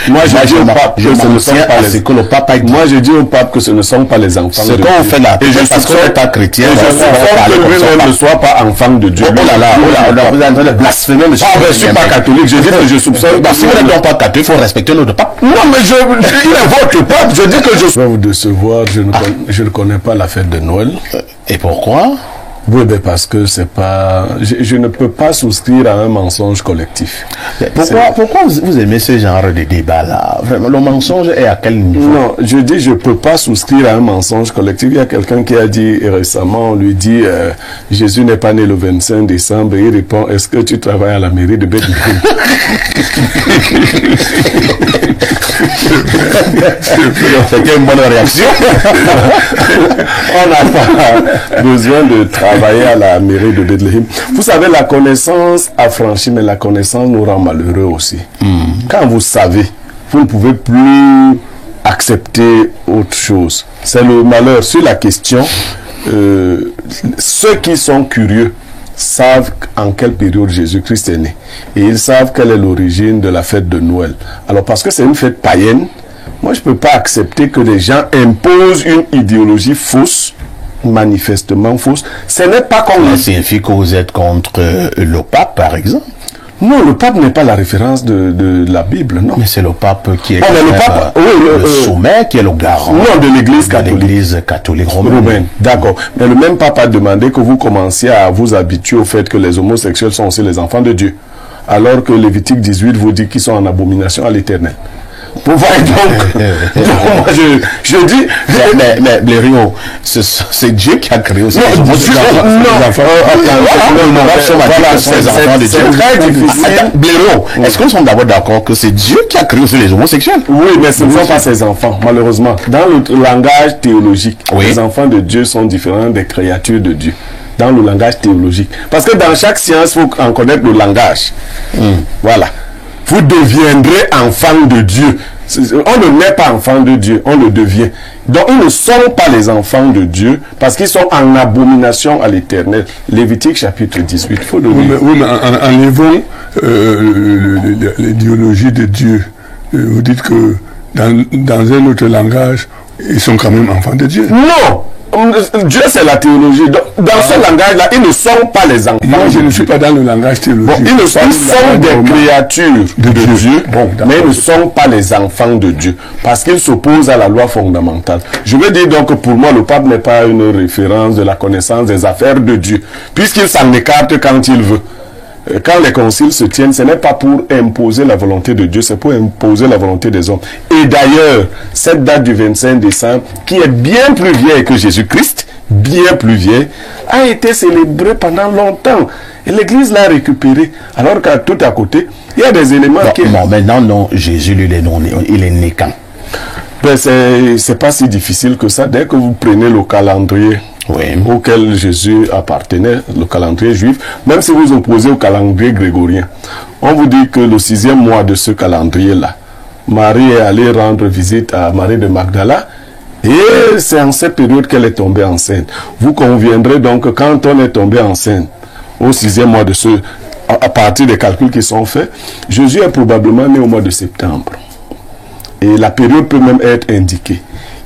Moi, je dis au pape que ce ne sont pas les... que le pape a dit. Moi, je dis au pape que ce ne sont pas les enfants de Dieu. Ce qu'on fait là, et je parce que l'État chrétien, je soupçonne que lui-même ne soit pas enfant de Dieu. Oh là là, vous êtes en train de blasphémer, monsieur. Ah, je ne suis pas catholique, je dis que je soupçonne. Si vous n'êtes pas catholique, il faut respecter notre pape. Non, mais il est votre pape, je dis que je vais vous décevoir, je ne connais pas la fête de Noël. Et pourquoi? Oui, mais parce que c'est pas... Je ne peux pas souscrire à un mensonge collectif. Pourquoi vous aimez ce genre de débat-là? Vraiment, le mensonge est à quel niveau? Non, je dis je ne peux pas souscrire à un mensonge collectif. Il y a quelqu'un qui a dit récemment, on lui dit Jésus n'est pas né le 25 décembre. Et il répond, est-ce que tu travailles à la mairie de Bethléem? C'était une bonne réaction. On n'a pas besoin de travailler à la mairie de Bethléem. Vous savez, la connaissance affranchit, mais la connaissance nous rend malheureux aussi. Quand vous savez, vous ne pouvez plus accepter autre chose. C'est le malheur. Sur la question, ceux qui sont curieux savent en quelle période Jésus-Christ est né. Et ils savent quelle est l'origine de la fête de Noël. Alors, parce que c'est une fête païenne, moi, je ne peux pas accepter que les gens imposent une idéologie fausse, manifestement fausse. Ce n'est pas comme... Ça signifie que vous êtes contre le pape, par exemple? Non, le pape n'est pas la référence de la Bible, non. Mais c'est le pape qui est le sommet, qui est le garant de l'Église catholique. L'Église catholique romaine. D'accord. Mais le même pape a demandé que vous commenciez à vous habituer au fait que les homosexuels sont aussi les enfants de Dieu. Alors que Lévitique 18 vous dit qu'ils sont en abomination à l'Éternel. Vous voyez donc, moi je dis... Mais Blériot, c'est Dieu qui a créé aussi les homosexuels. C'est très difficile. Blériot, est-ce qu'on sont d'abord d'accord que c'est Dieu qui a créé aussi les homosexuels? Oui, mais ce ne sont pas ses enfants, malheureusement. Dans le langage théologique, les enfants de Dieu sont différents des créatures de Dieu. Dans le langage théologique. Parce que dans chaque science, il faut en connaître le langage. Voilà. Vous deviendrez enfant de Dieu. On ne naît pas enfant de Dieu, on le devient. Donc ils ne sont pas les enfants de Dieu parce qu'ils sont en abomination à l'Éternel. Lévitique chapitre 18. Faut oui, mais en enlevant l'idéologie de Dieu, vous dites que dans un autre langage, ils sont quand même enfants de Dieu. Non! Dieu, c'est la théologie. Dans ce langage-là, ils ne sont pas les enfants. Moi, je ne suis pas dans le langage théologique. Ils sont des créatures de Dieu, mais ils ne sont pas les enfants de Dieu. Parce qu'ils s'opposent à la loi fondamentale. Je veux dire donc que pour moi, le pape n'est pas une référence de la connaissance des affaires de Dieu. Puisqu'il s'en écarte quand il veut. Quand les conciles se tiennent, ce n'est pas pour imposer la volonté de Dieu, c'est pour imposer la volonté des hommes. Et d'ailleurs, cette date du 25 décembre, qui est bien plus vieille que Jésus-Christ, bien plus vieille, a été célébrée pendant longtemps. Et l'Église l'a récupérée. Alors qu'à tout à côté, il y a des éléments qui... Non, maintenant, non, Jésus, lui, il est né quand? Ben, c'est pas si difficile que ça. Dès que vous prenez le calendrier auquel Jésus appartenait, le calendrier juif, même si vous opposez au calendrier grégorien, on vous dit que le 6e mois de ce calendrier-là, Marie est allée rendre visite à Marie de Magdala, et c'est en cette période qu'elle est tombée enceinte. Vous conviendrez donc que quand on est tombé enceinte, au 6e mois de à partir des calculs qui sont faits, Jésus est probablement né au mois de septembre. Et la période peut même être indiquée.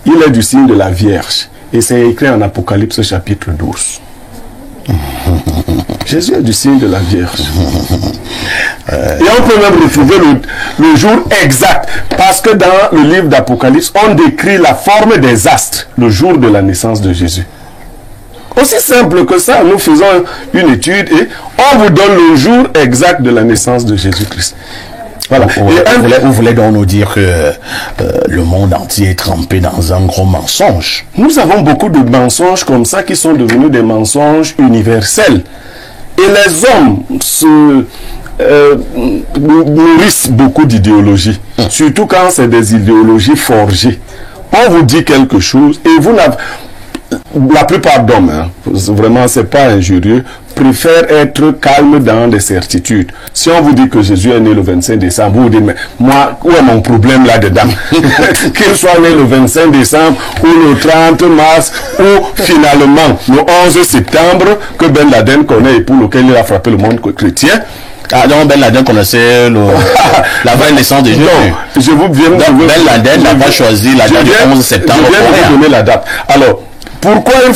Il est du signe de la Vierge. Et c'est écrit en Apocalypse chapitre 12. Jésus est du signe de la Vierge. Et on peut même retrouver le jour exact. Parce que dans le livre d'Apocalypse, on décrit la forme des astres, le jour de la naissance de Jésus. Aussi simple que ça, nous faisons une étude et on vous donne le jour exact de la naissance de Jésus-Christ. Voilà. Vous voulez donc nous dire que le monde entier est trempé dans un gros mensonge? Nous avons beaucoup de mensonges comme ça qui sont devenus des mensonges universels. Et les hommes nourrissent beaucoup d'idéologies, surtout quand c'est des idéologies forgées. On vous dit quelque chose et vous n'avez... La plupart d'hommes, vraiment c'est pas injurieux, préfèrent être calmes dans des certitudes. Si on vous dit que Jésus est né le 25 décembre, vous vous dites, mais moi, où est mon problème là-dedans? Qu'il soit né le 25 décembre, ou le 30 mars, ou finalement le 11 septembre, que Ben Laden connaît et pour lequel il a frappé le monde chrétien, Ah donc Ben Laden connaissait la vraie naissance de Jésus. Non, je vous viens Ben Laden n'a pas choisi la date du 11 septembre. Je viens de vous donner la date. Alors, pourquoi il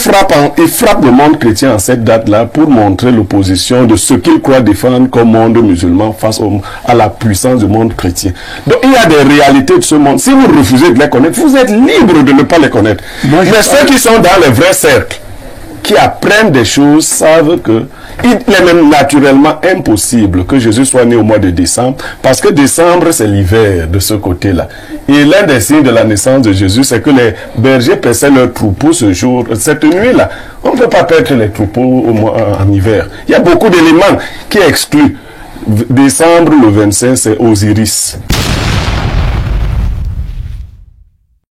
frappe le monde chrétien en cette date-là pour montrer l'opposition de ce qu'il croit défendre comme monde musulman face à la puissance du monde chrétien. Donc il y a des réalités de ce monde. Si vous refusez de les connaître, vous êtes libre de ne pas les connaître. Mais ceux qui sont dans les vrais cercles, qui apprennent des choses, savent que il est même naturellement impossible que Jésus soit né au mois de décembre, parce que décembre, c'est l'hiver de ce côté-là. Et l'un des signes de la naissance de Jésus, c'est que les bergers paissaient leurs troupeaux cette nuit-là. On ne peut pas perdre les troupeaux en hiver. Il y a beaucoup d'éléments qui excluent. Décembre, le 25, c'est Osiris.